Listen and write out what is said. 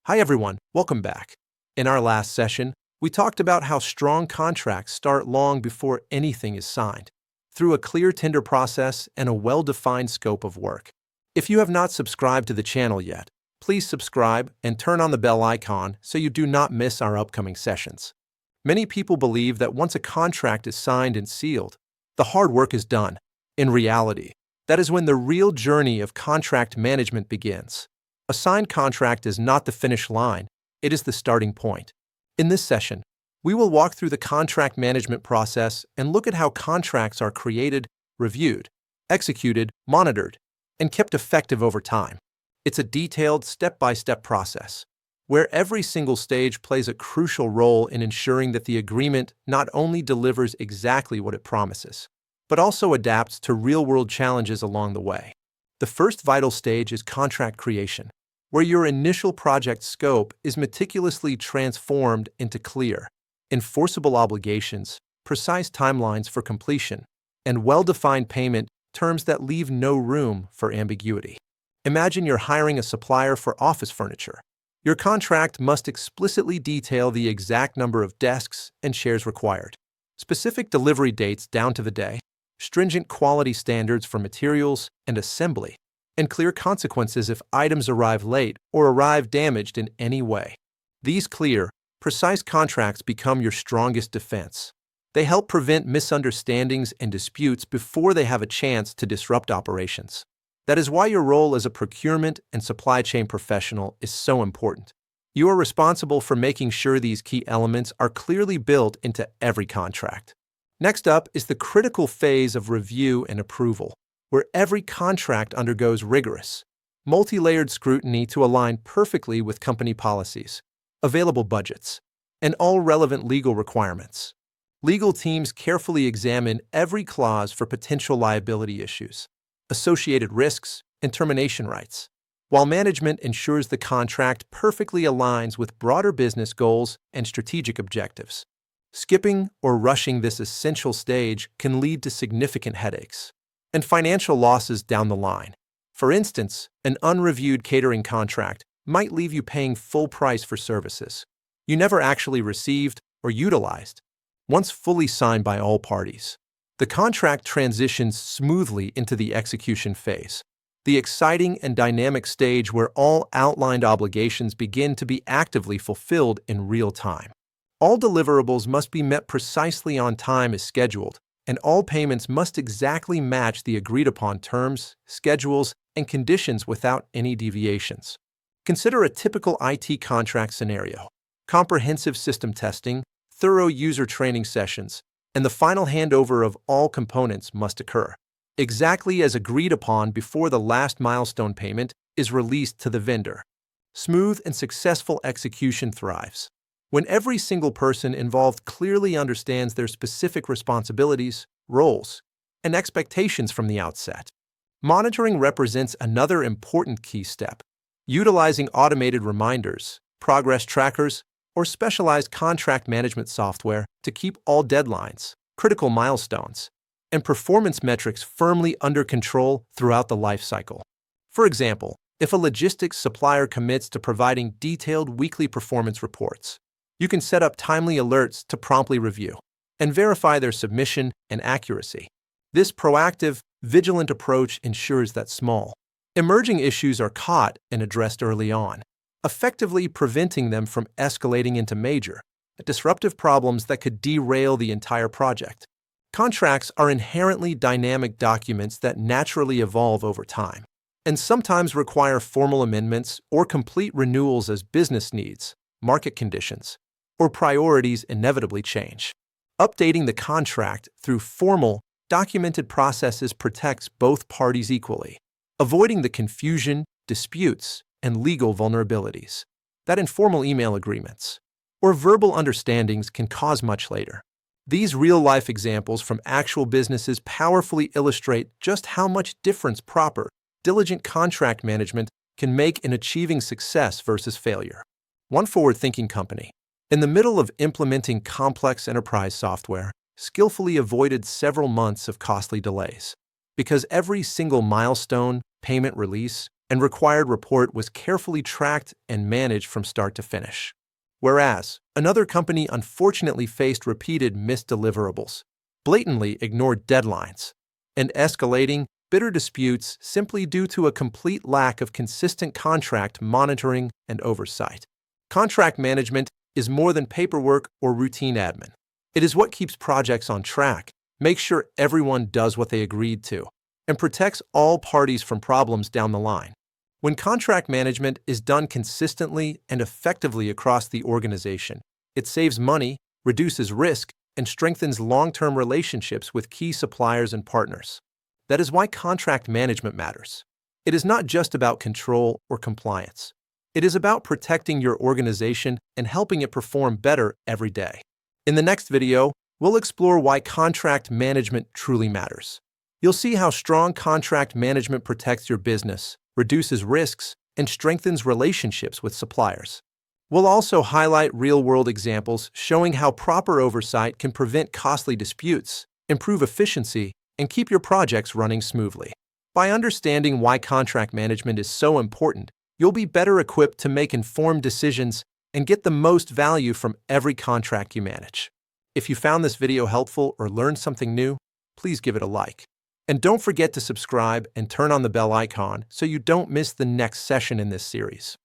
Hi everyone, welcome back. In our last session, we talked about how strong contracts start long before anything is signed, through a clear tender process and a well-defined scope of work. If you have not subscribed to the channel yet, please subscribe and turn on the bell icon so you do not miss our upcoming sessions. Many people believe that once a contract is signed and sealed, the hard work is done. In reality, that is when the real journey of contract management begins. A signed contract is not the finish line, it is the starting point. In this session, we will walk through the contract management process and look at how contracts are created, reviewed, executed, monitored, and kept effective over time. It's a detailed, step-by-step process, where every single stage plays a crucial role in ensuring that the agreement not only delivers exactly what it promises, but also adapts to real-world challenges along the way. The first vital stage is contract creation, where your initial project scope is meticulously transformed into clear, enforceable obligations, precise timelines for completion, and well-defined payment terms that leave no room for ambiguity. Imagine you're hiring a supplier for office furniture. Your contract must explicitly detail the exact number of desks and chairs required, specific delivery dates down to the day, stringent quality standards for materials and assembly, and clear consequences if items arrive late or arrive damaged in any way. These clear, precise contracts become your strongest defense. They help prevent misunderstandings and disputes before they have a chance to disrupt operations. That is why your role as a procurement and supply chain professional is so important. You are responsible for making sure these key elements are clearly built into every contract. Next up is the critical phase of review and approval, where every contract undergoes rigorous, multi-layered scrutiny to align perfectly with company policies, available budgets, and all relevant legal requirements. Legal teams carefully examine every clause for potential liability issues, associated risks, and termination rights, while management ensures the contract perfectly aligns with broader business goals and strategic objectives. Skipping or rushing this essential stage can lead to significant headaches and financial losses down the line. For instance, an unreviewed catering contract might leave you paying full price for services you never actually received or utilized. Once fully signed by all parties, the contract transitions smoothly into the execution phase, the exciting and dynamic stage where all outlined obligations begin to be actively fulfilled in real time. All deliverables must be met precisely on time as scheduled, and all payments must exactly match the agreed-upon terms, schedules, and conditions without any deviations. Consider a typical IT contract scenario: comprehensive system testing, thorough user training sessions, and the final handover of all components must occur, exactly as agreed upon before the last milestone payment is released to the vendor. Smooth and successful execution thrives when every single person involved clearly understands their specific responsibilities, roles, and expectations from the outset. Monitoring represents another important key step. Utilizing automated reminders, progress trackers, or specialized contract management software to keep all deadlines, critical milestones, and performance metrics firmly under control throughout the life cycle. For example, if a logistics supplier commits to providing detailed weekly performance reports, you can set up timely alerts to promptly review and verify their submission and accuracy. This proactive, vigilant approach ensures that small, emerging issues are caught and addressed early on, effectively preventing them from escalating into major, disruptive problems that could derail the entire project. Contracts are inherently dynamic documents that naturally evolve over time, and sometimes require formal amendments or complete renewals as business needs, market conditions, or priorities inevitably change. Updating the contract through formal, documented processes protects both parties equally, avoiding the confusion, disputes, and legal vulnerabilities that informal email agreements or verbal understandings can cause much later. These real-life examples from actual businesses powerfully illustrate just how much difference proper, diligent contract management can make in achieving success versus failure. One forward-thinking company, in the middle of implementing complex enterprise software, skillfully avoided several months of costly delays because every single milestone, payment release, and required report was carefully tracked and managed from start to finish. Whereas, another company unfortunately faced repeated missed deliverables, blatantly ignored deadlines, and escalating bitter disputes simply due to a complete lack of consistent contract monitoring and oversight. Contract management is more than paperwork or routine admin. It is what keeps projects on track, makes sure everyone does what they agreed to, and protects all parties from problems down the line. When contract management is done consistently and effectively across the organization, it saves money, reduces risk, and strengthens long-term relationships with key suppliers and partners. That is why contract management matters. It is not just about control or compliance. It is about protecting your organization and helping it perform better every day. In the next video, we'll explore why contract management truly matters. You'll see how strong contract management protects your business, reduces risks, and strengthens relationships with suppliers. We'll also highlight real-world examples showing how proper oversight can prevent costly disputes, improve efficiency, and keep your projects running smoothly. By understanding why contract management is so important, you'll be better equipped to make informed decisions and get the most value from every contract you manage. If you found this video helpful or learned something new, please give it a like. And don't forget to subscribe and turn on the bell icon so you don't miss the next session in this series.